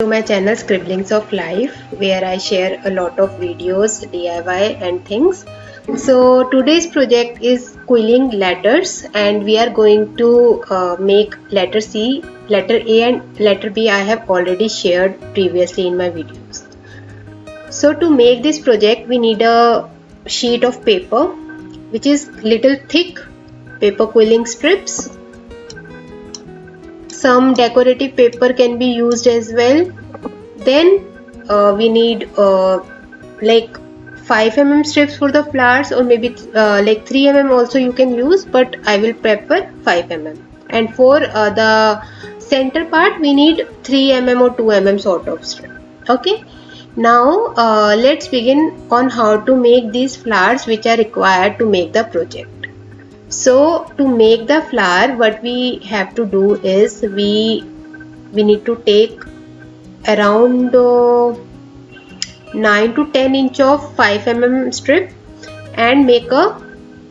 To my channel Scribblings of Life, where I share a lot of videos, DIY and things. So today's project is quilling letters, and we are going to make letter C, letter A and letter B. I have already shared previously in my videos. So to make this project we need a sheet of paper which is little thick, paper quilling strips. Some decorative paper can be used as well. Then we need like 5 mm strips for the flowers, or maybe like 3 mm also you can use, but I will prefer 5 mm. And for the center part we need 3 mm or 2 mm sort of strip. Okay, now let's begin on how to make these flowers which are required to make the project. So to make the flower, what we have to do is we need to take around 9 to 10 inch of 5 mm strip and make a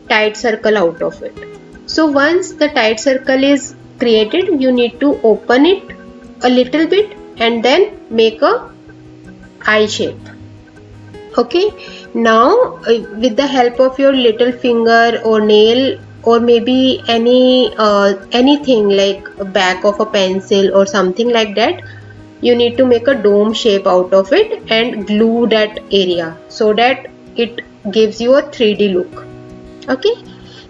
tight circle out of it. So once the tight circle is created, you need to open it a little bit and then make a eye shape. Okay, now with the help of your little finger or nail, or maybe anything like a back of a pencil or something like that, you need to make a dome shape out of it and glue that area so that it gives you a 3D look. Okay,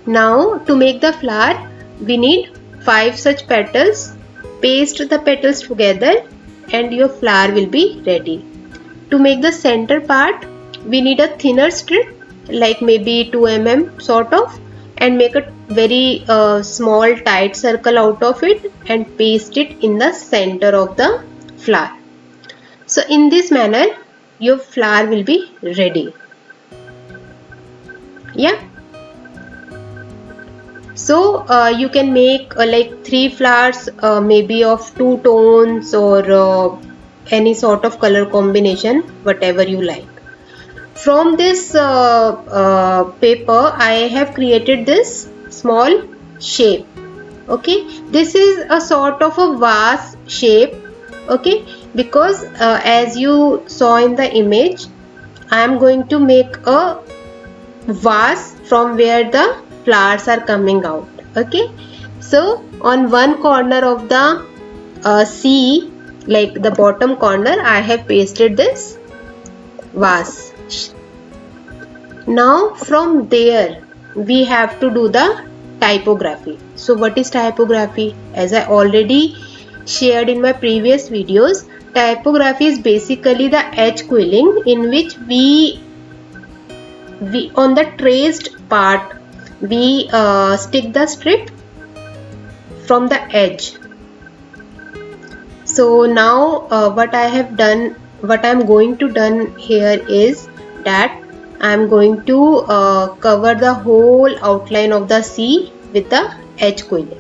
now to make the flower we need 5 such petals. Paste the petals together and your flower will be ready. To make the center part we need a thinner strip, like maybe 2 mm sort of, and make a very small tight circle out of it and paste it in the center of the flower. So in this manner your flower will be ready. Yeah, so you can make like 3 flowers, maybe of 2 tones or any sort of color combination, whatever you like. From this paper I have created this small shape. Okay, this is a sort of a vase shape. Okay, because as you saw in the image, I am going to make a vase from where the flowers are coming out. Okay, so on one corner of the C, like the bottom corner, I have pasted this vase. Now from there we have to do the typography. So what is typography? As I already shared in my previous videos, typography is basically the edge quilling, in which we on the traced part we stick the strip from the edge. So now what I am going to done here is that I am going to cover the whole outline of the C with the edge quilling.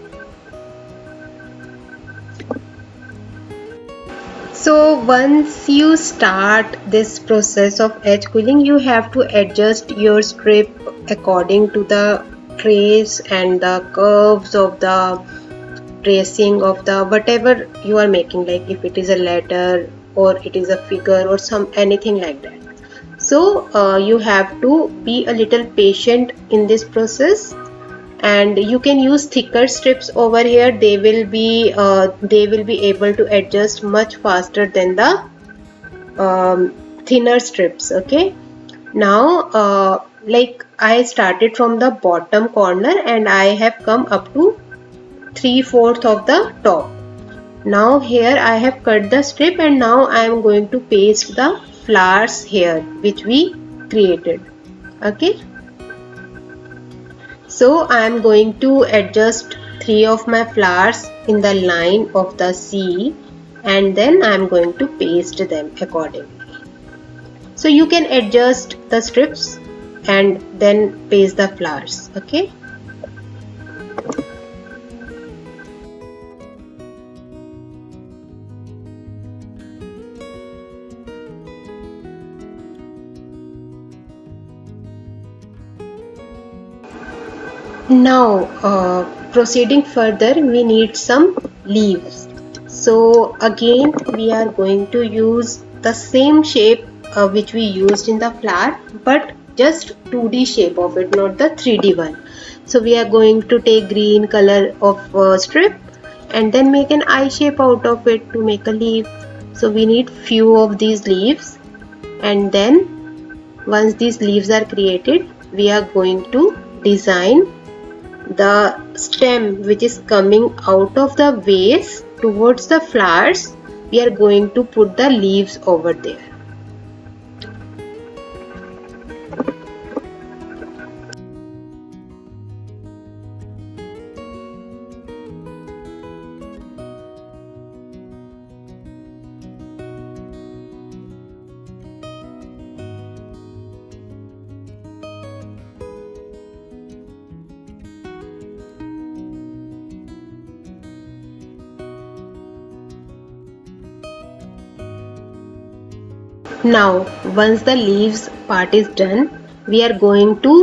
So once you start this process of edge quilling, you have to adjust your strip according to the trace and the curves of the tracing of the whatever you are making, like if it is a letter or it is a figure or anything like that. So you have to be a little patient in this process, and you can use thicker strips over here. They will be able to adjust much faster than the thinner strips. Okay, now like I started from the bottom corner and I have come up to 3/4 of the top. Now here I have cut the strip and now I am going to paste the flowers here which we created. Okay, so I am going to adjust 3 of my flowers in the line of the C, and then I am going to paste them accordingly. So you can adjust the strips and then paste the flowers. Okay, now proceeding further, we need some leaves. So again we are going to use the same shape which we used in the flower, but just 2D shape of it, not the 3D one. So we are going to take green color of strip and then make an eye shape out of it to make a leaf. So we need few of these leaves, and then once these leaves are created, we are going to design the stem which is coming out of the vase towards the flowers. We are going to put the leaves over there. Now once the leaves part is done, we are going to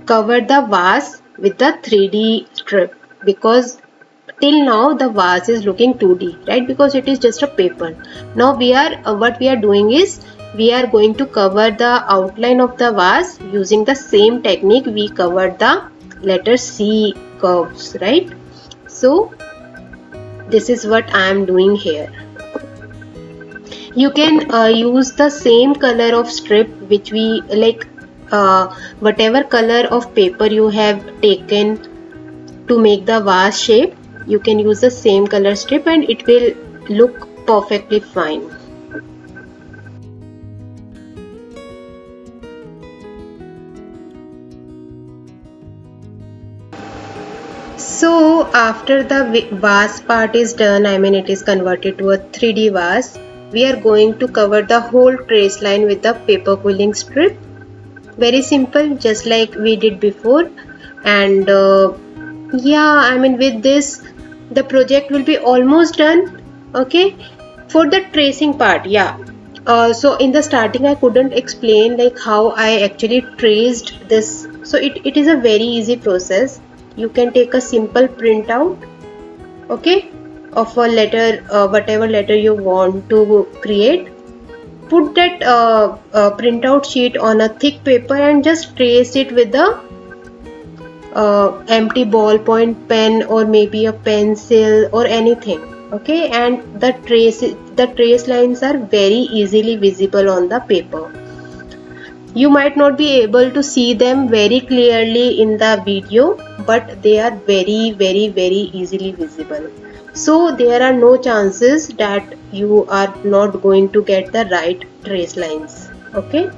cover the vase with the 3D strip, because till now the vase is looking 2D, right? Because it is just a paper. Now we are what we are doing is we are going to cover the outline of the vase using the same technique we covered the letter C curves, right? So this is what I am doing here. You can use the same color of strip which we like, whatever color of paper you have taken to make the vase shape, you can use the same color strip and it will look perfectly fine. So after the vase part is done, I mean it is converted to a 3D vase, we are going to cover the whole trace line with the paper quilling strip. Very simple, just like we did before. And yeah, I mean with this the project will be almost done. Okay, for the tracing part, yeah, so in the starting I couldn't explain like how I actually traced this. So it is a very easy process. You can take a simple printout, okay, of a letter, whatever letter you want to create. Put that printout sheet on a thick paper and just trace it with the empty ballpoint pen or maybe a pencil or anything, okay, and the trace lines are very easily visible on the paper. You might not be able to see them very clearly in the video, but they are very easily visible. So there are no chances that you are not going to get the right trace lines, okay.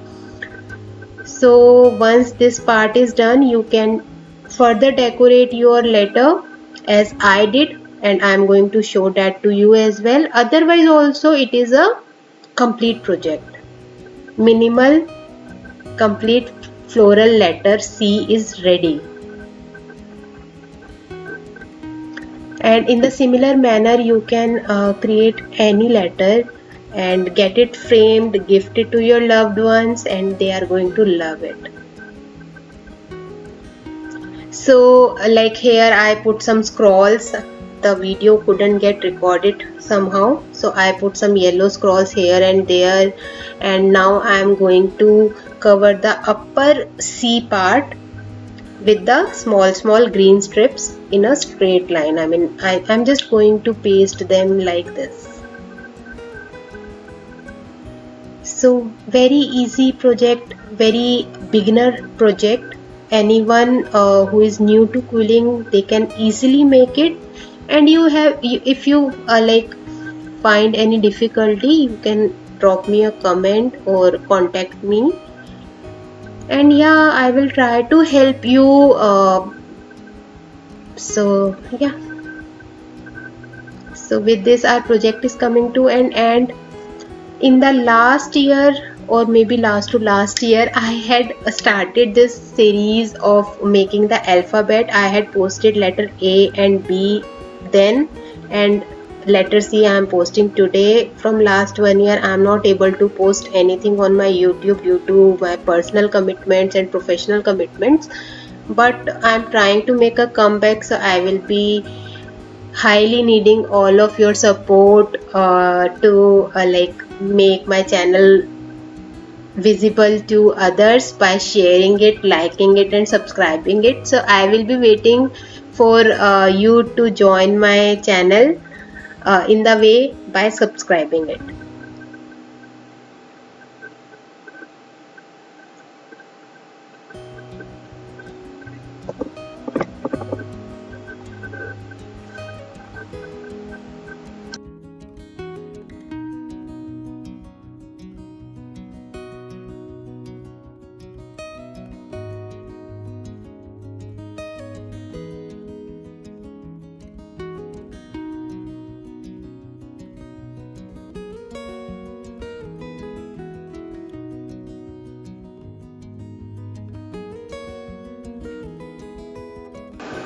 So once this part is done, you can further decorate your letter as I did, and I am going to show that to you as well. Otherwise also it is a complete project. Minimal complete floral letter C is ready. And in the similar manner you can create any letter and get it framed, gift it to your loved ones, and they are going to love it. So like here I put some scrolls. The video couldn't get recorded somehow, so I put some yellow scrolls here and there, and now I am going to cover the upper C part with the small green strips in a straight line. I mean I'm just going to paste them like this. So very easy project, very beginner project. Anyone who is new to quilling, they can easily make it. And if you like find any difficulty, you can drop me a comment or contact me, and yeah, I will try to help you. So yeah, so with this our project is coming to an end. In the last year or maybe last to last year, I had started this series of making the alphabet. I had posted letter A and B then, and letter C I am posting today. From last 1 year I am not able to post anything on my YouTube due to my personal commitments and professional commitments, but I am trying to make a comeback. So I will be highly needing all of your support to like make my channel visible to others by sharing it, liking it and subscribing it. So I will be waiting for you to join my channel in the way by subscribing it.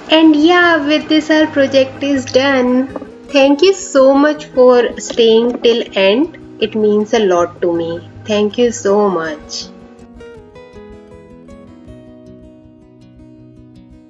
And yeah, with this our project is done. Thank you so much for staying till end. It means a lot to me. Thank you so much.